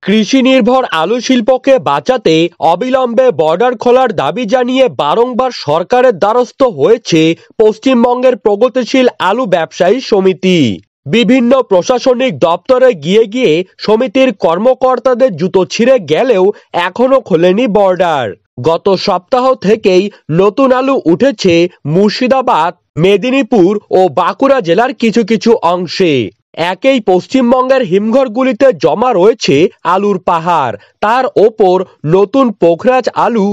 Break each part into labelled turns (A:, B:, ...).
A: কৃষি নির্ভর আলু শিল্পকে বাঁচাতে অবিলম্বে বর্ডার খোলার দাবি জানিয়ে বারংবার সরকারের দ্বারস্থ হয়েছে পশ্চিমবঙ্গের প্রগতিশীল আলু ব্যবসায়ী সমিতি। বিভিন্ন প্রশাসনিক দপ্তরে গিয়ে গিয়ে সমিতির কর্মকর্তাদের জুতো ছিঁড়ে গেলেও এখনো খোলেনি বর্ডার। গত সপ্তাহ থেকেই নতুন আলু উঠেছে মুর্শিদাবাদ, মেদিনীপুর ও বাঁকুড়া জেলার কিছু কিছু অংশে। একেই পশ্চিমবঙ্গের হিমঘরগুলিতে জমা রয়েছে আলুর পাহাড়, তার ওপর নতুন পোখরাজ আলু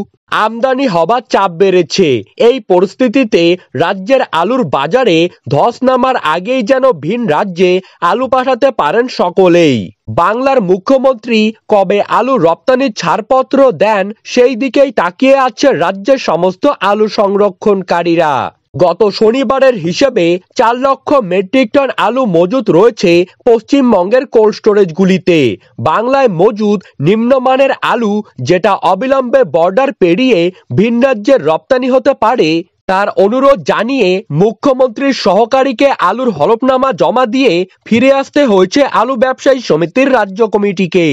A: আমদানি হবার চাপ বেড়েছে। এই পরিস্থিতিতে রাজ্যের আলুর বাজারে ধস নামার আগেই যেন ভিন রাজ্যে আলু পাঠাতে পারেন সকলেই। বাংলার মুখ্যমন্ত্রী কবে আলু রপ্তানির ছাড়পত্র দেন সেই দিকেই তাকিয়ে আছে রাজ্যের সমস্ত আলু সংরক্ষণকারীরা। গত শনিবারের হিসেবে 4 লক্ষ মেট্রিক টন আলু মজুত রয়েছে পশ্চিমবঙ্গের কোল্ড স্টোরেজগুলিতে। বাংলায় মজুদ নিম্নমানের আলু, যেটা অবিলম্বে বর্ডার পেরিয়ে ভিন রাজ্যে রপ্তানি হতে পারে, তার অনুরোধ জানিয়ে মুখ্যমন্ত্রীর সহকারীকে আলুর হলফনামা জমা দিয়ে ফিরে আসতে হয়েছে আলু ব্যবসায়ী সমিতির রাজ্য কমিটিকে।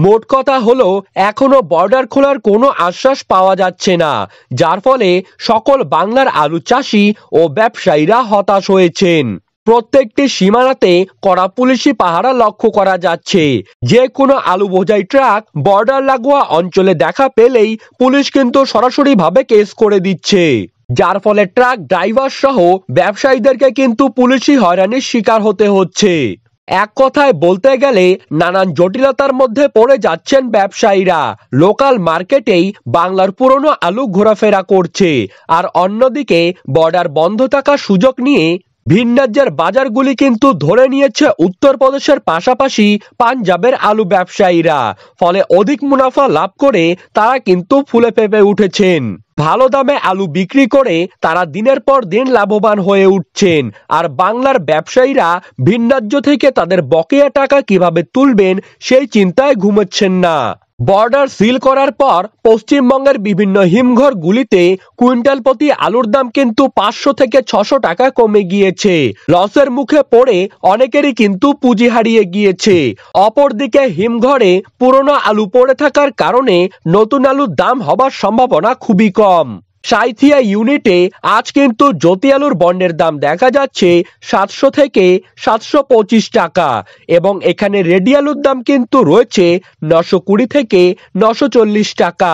A: মোট কথা হলো, এখনো বর্ডার খোলার কোনো আশ্বাস পাওয়া যাচ্ছে না, যার ফলে সকল বাংলার আলু চাষি ও ব্যবসায়ীরা হতাশ হয়েছেন। প্রত্যেকটি সীমানাতে কড়া পুলিশি পাহারা লক্ষ্য করা যাচ্ছে। যে কোনো আলু বোঝাই ট্রাক বর্ডার লাগোয়া অঞ্চলে দেখা পেলেই পুলিশ কিন্তু সরাসরি ভাবে কেস করে দিচ্ছে, যার ফলে ট্রাক ড্রাইভার সহ ব্যবসায়ীদেরকে কিন্তু পুলিশি হয়রানির শিকার হতে হচ্ছে। এক কথায় বলতে গেলে নানান জটিলতার মধ্যে পড়ে যাচ্ছেন ব্যবসায়ীরা। লোকাল মার্কেটেই বাংলার পুরনো আলু ঘোরাফেরা করছে, আর অন্যদিকে বর্ডার বন্ধ থাকার সুযোগ নিয়ে ভিন রাজ্যের বাজারগুলি কিন্তু ধরে নিয়েছে উত্তরপ্রদেশের পাশাপাশি পাঞ্জাবের আলু ব্যবসায়ীরা। ফলে অধিক মুনাফা লাভ করে তারা কিন্তু ফুলে ফেঁপে উঠেছেন। ভালো দামে আলু বিক্রি করে তারা দিনের পর দিন লাভবান হয়ে উঠছেন, আর বাংলার ব্যবসায়ীরা ভিন রাজ্য থেকে তাদের বকেয়া টাকা কিভাবে তুলবেন সেই চিন্তায় ঘুমোচ্ছেন না। বর্ডার সিল করার পর পশ্চিমবঙ্গের বিভিন্ন হিমঘরগুলিতে কুইন্টাল প্রতি আলুর দাম কিন্তু 500 থেকে 600 টাকা কমে গিয়েছে। লসের মুখে পড়ে অনেকেরই কিন্তু পুঁজি হারিয়ে গিয়েছে। অপরদিকে হিমঘরে পুরনো আলু পড়ে থাকার কারণে নতুন আলুর দাম হবার সম্ভাবনা খুবই কম। সাঁইথিয়া ইউনিটে আজ কিন্তু জ্যোতি আলুর বন্ডের দাম দেখা যাচ্ছে 700 থেকে 725 টাকা, এবং এখানে রেডি আলুর দাম কিন্তু রয়েছে 920 থেকে 940 টাকা।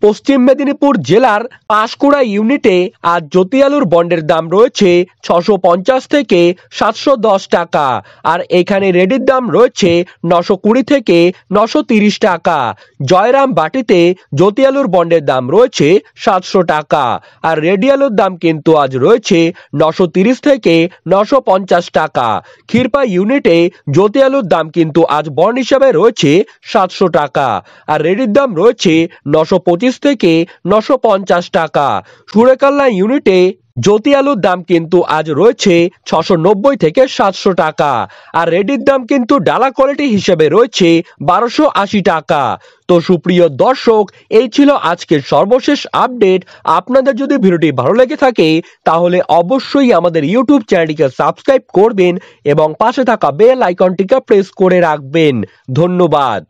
A: পশ্চিম মেদিনীপুর জেলার পাঁশকুড়া ইউনিটে আজ জ্যোতি আলুর বন্ডের দাম রয়েছে 650 থেকে 710 টাকা, আর এখানে রেডির দাম রয়েছে 920 থেকে 930 টাকা। জয়রাম বাটিতে জ্যোতি আলুর বন্ডের দাম রয়েছে 700 টাকা, আর রেডি আলুর দাম কিন্তু আজ রয়েছে 930 থেকে 950 টাকা। ক্ষীরপা ইউনিটে জ্যোতি আলুর দাম কিন্তু আজ বন্ড হিসাবে রয়েছে 700 টাকা, আর রেডির দাম রয়েছে 925 থেকে 950 টাকা। সুরেকাল্লা ইউনিটে জ্যোতি আলুর দাম কিন্তু আজ রয়েছে 690 থেকে 700 টাকা, আর রেডির দাম কিন্তু ডালা কোয়ালিটি হিসেবে রয়েছে 1280 টাকা। তো সুপ্রিয় দর্শক, এই ছিল আজকের সর্বশেষ আপডেট। আপনাদের যদি ভিডিওটি ভালো লেগে থাকে তাহলে অবশ্যই আমাদের ইউটিউব চ্যানেলটিকে সাবস্ক্রাইব করবেন এবং পাশে থাকা বেল আইকনটিকে প্রেস করে রাখবেন। ধন্যবাদ।